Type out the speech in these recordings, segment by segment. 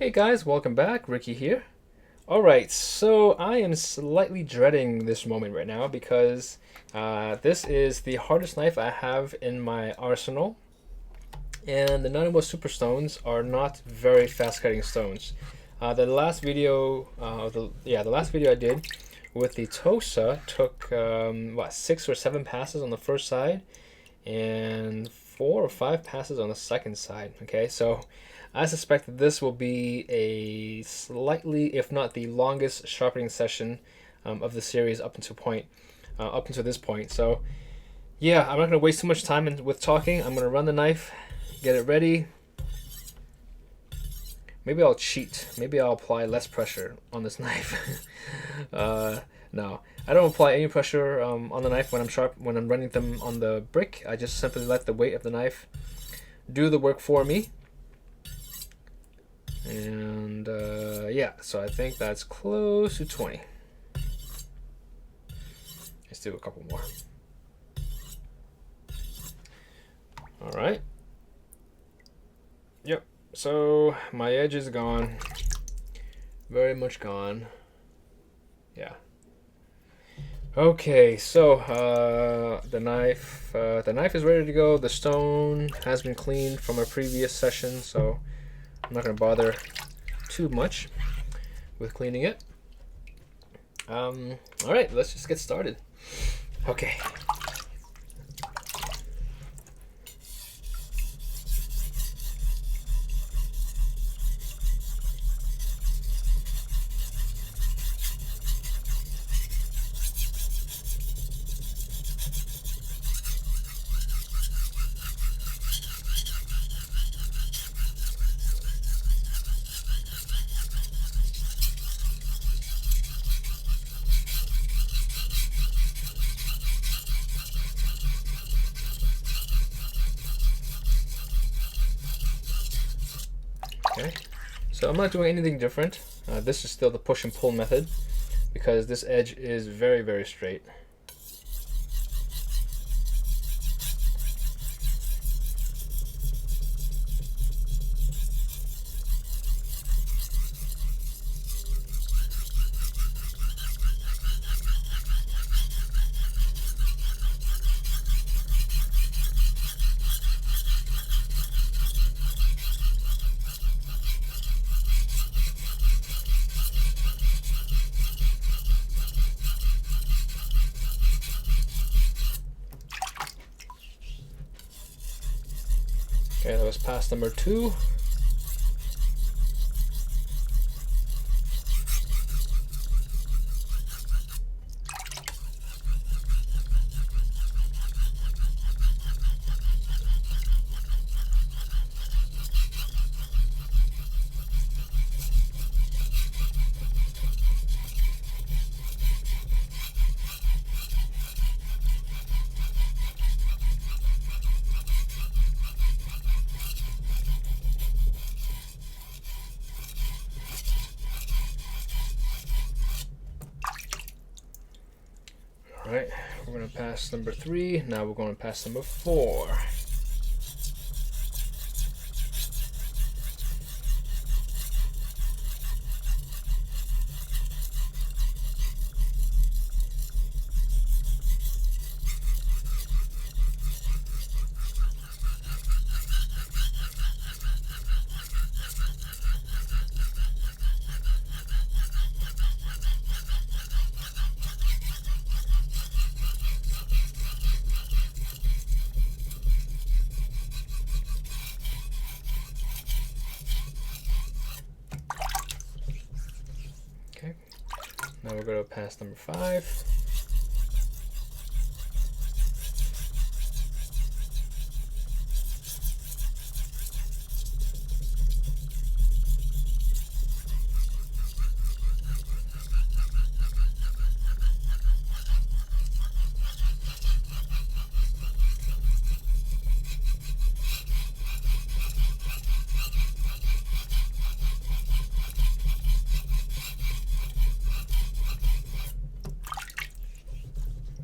Hey guys, welcome back. Ricky here. Alright, so I am slightly dreading this moment right now because this is the hardest knife I have in my arsenal, and the Nanaimo Super Stones are not very fast cutting stones. The last video, the last video I did with the Tosa took what, 6 or 7 passes on the first side, and 4 or 5 passes on the second side. Okay, so I suspect that this will be a slightly, if not the longest, sharpening session of the series up until this point. So yeah, I'm not gonna waste too much time with talking. I'm gonna run the knife, get it ready. Maybe I'll cheat. Maybe I'll apply less pressure on this knife. No, I don't apply any pressure on the knife when I'm running them on the brick. I just simply let the weight of the knife do the work for me. And yeah, so I think that's close to 20. Let's do a couple more. All right. Yep. So my edge is gone. Very much gone. Yeah. Okay, so the knife is ready to go. The stone has been cleaned from a previous session, so I'm not going to bother too much with cleaning it. All right, let's just get started. Okay. Okay, so I'm not doing anything different. This is still the push and pull method because this edge is very, very straight. Okay, that was pass number 2. All right, we're going to pass number 3. Now we're going to pass number 4. Okay, now we're going to pass number 5.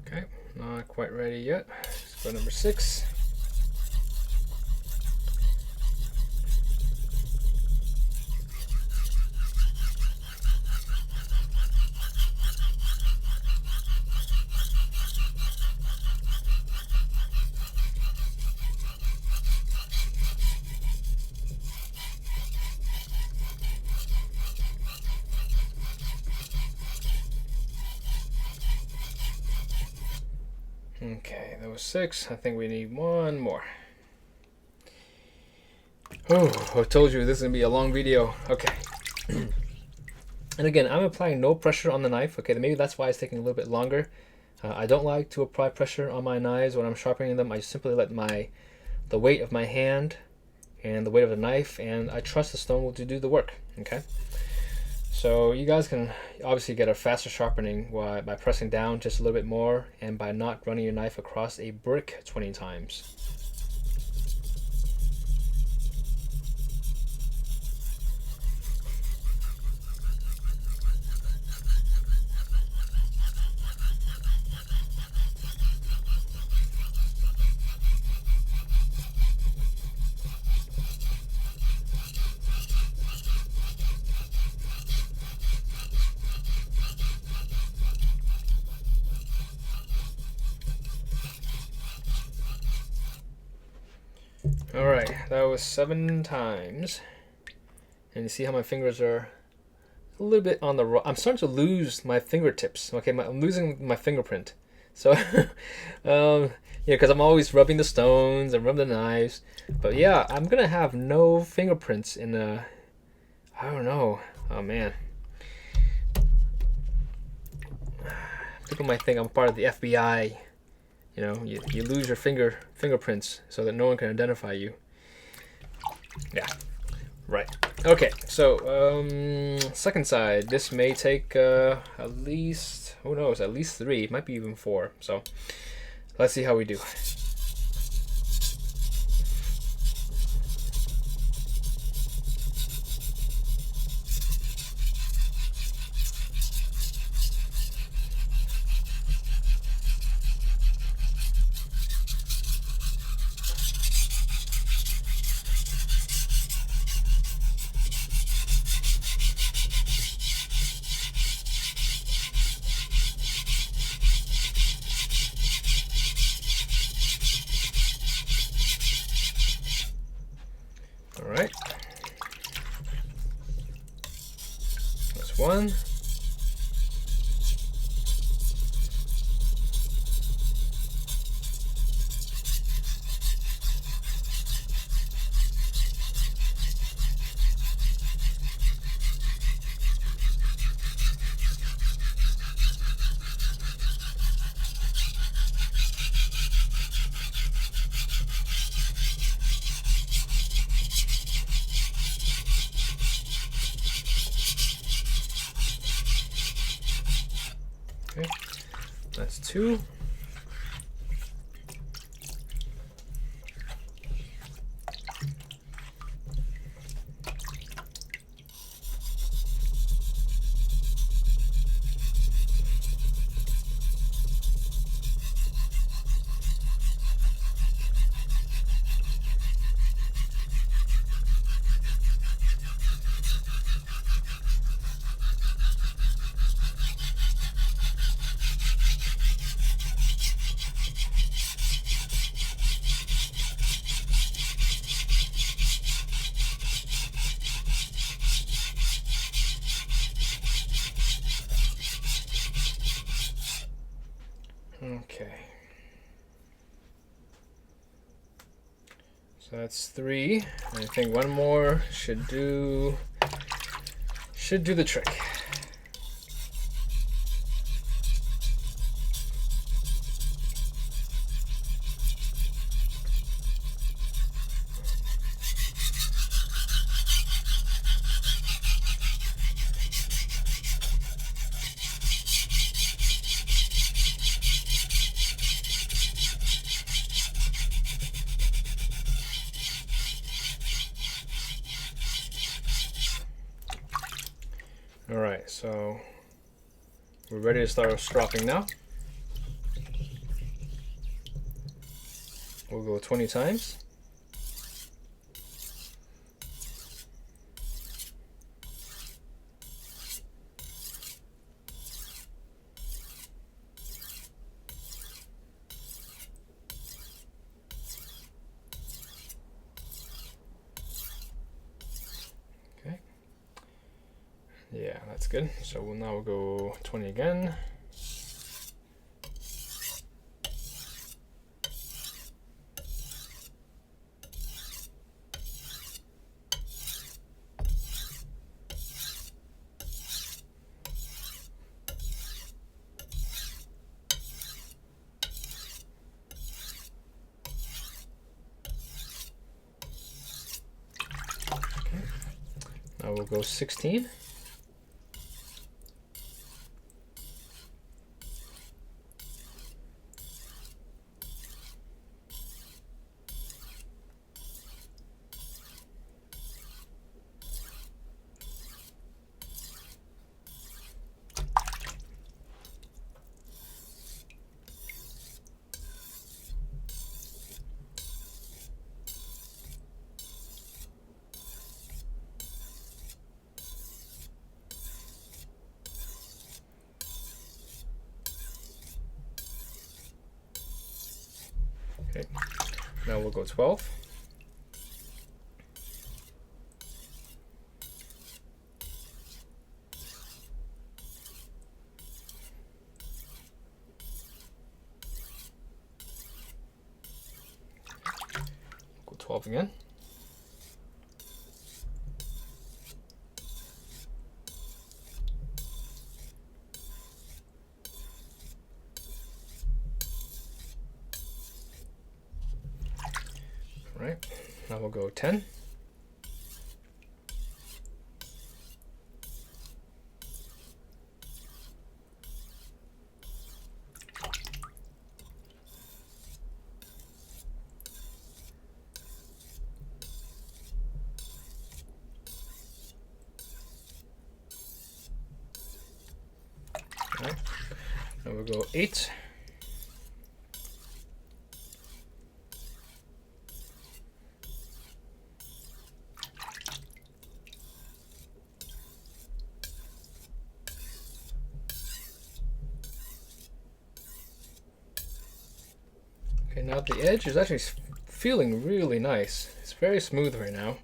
Okay, not quite ready yet. Let's go number 6. Okay, that was 6. I think we need one more. Oh, I told you this is going to be a long video. Okay. And again, I'm applying no pressure on the knife. Okay, maybe that's why it's taking a little bit longer. I don't like to apply pressure on my knives when I'm sharpening them. I simply let the weight of my hand and the weight of the knife, and I trust the stone to do the work. Okay. So you guys can obviously get a faster sharpening by pressing down just a little bit more and by not running your knife across a brick 20 times. Alright, that was 7 times. And you see how my fingers are a little bit on the I'm starting to lose my fingertips. Okay, I'm losing my fingerprint. So, yeah, because I'm always rubbing the stones and rubbing the knives. But yeah, I'm gonna have no fingerprints in I don't know. Oh man. People might think I'm part of the FBI. You know, you lose your fingerprints so that no one can identify you. Yeah, right. Okay, so second side. This may take at least, who knows, at least 3. It might be even 4. So let's see how we do. All right. That's 1. Okay, that's 2. Okay. So that's 3. I think one more should do the trick. All right, so we're ready to start stropping now. We'll go 20 times. Okay. Yeah, that's good. So now we'll go 20 again. we'll go 16. Okay, now we'll go 12. Go 12 again. All right, now we'll go 10. All right, now we'll go 8. Okay, now the edge is actually feeling really nice. It's very smooth right now.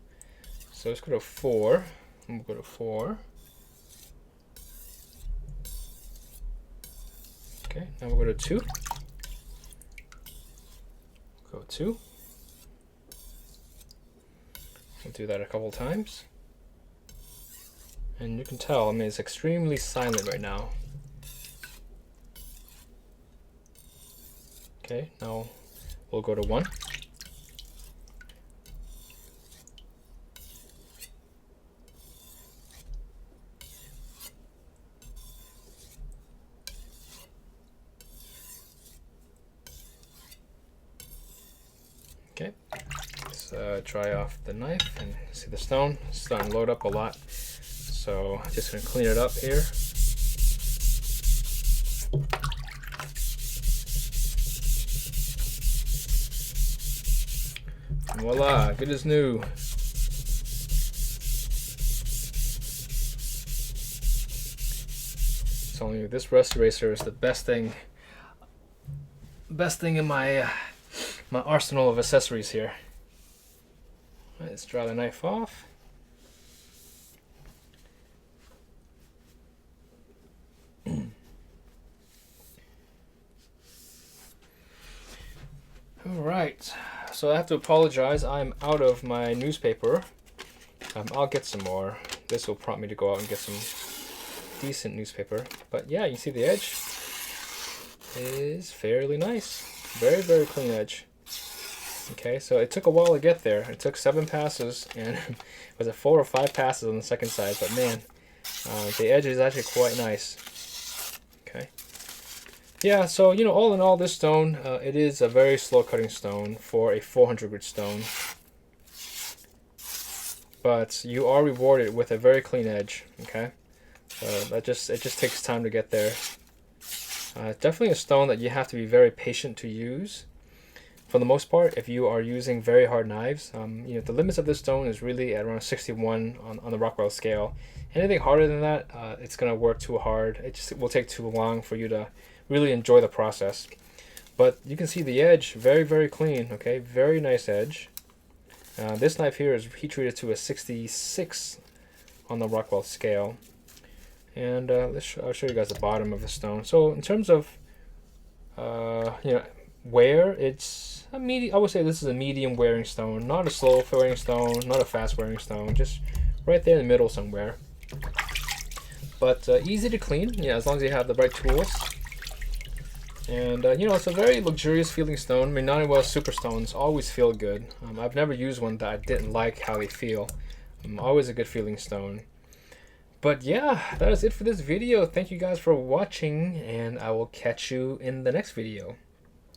So let's go to 4. And we'll go to 4. Okay, now we'll go to 2. Go 2. We'll do that a couple times. And you can tell, I mean, it's extremely silent right now. Okay, now we'll go to 1. Okay, let's dry off the knife and see the stone. It's starting to load up a lot. So I'm just gonna clean it up here. And voila, good as new. Telling you, this rust eraser is the best thing in my my arsenal of accessories here. Let's dry the knife off. Alright, so I have to apologize, I'm out of my newspaper. I'll get some more. This will prompt me to go out and get some decent newspaper. But yeah, you see the edge is fairly nice. Very, very clean edge. Okay, so it took a while to get there. It took 7 passes, and was it 4 or 5 passes on the second side, but man, the edge is actually quite nice. Okay. Yeah, so, you know, all in all, this stone, it is a very slow cutting stone for a 400 grit stone. But you are rewarded with a very clean edge, okay? It just takes time to get there. Definitely a stone that you have to be very patient to use. For the most part, if you are using very hard knives, you know, the limits of this stone is really at around 61 on the Rockwell scale. Anything harder than that, it's going to work too hard. It just will take too long for you to really enjoy the process. But you can see the edge, very, very clean, okay? Very nice edge. This knife here is heat treated to a 66 on the Rockwell scale. And I'll show you guys the bottom of the stone. So in terms of, you know, wear, it's a medium. I would say this is a medium wearing stone, not a slow wearing stone, not a fast wearing stone, just right there in the middle somewhere. But easy to clean, yeah, as long as you have the right tools. And you know, it's a very luxurious feeling stone. I mean, Honeywell super stones always feel good. I've never used one that I didn't like how they feel. Always a good feeling stone. But yeah, that is it for this video. Thank you guys for watching, and I will catch you in the next video.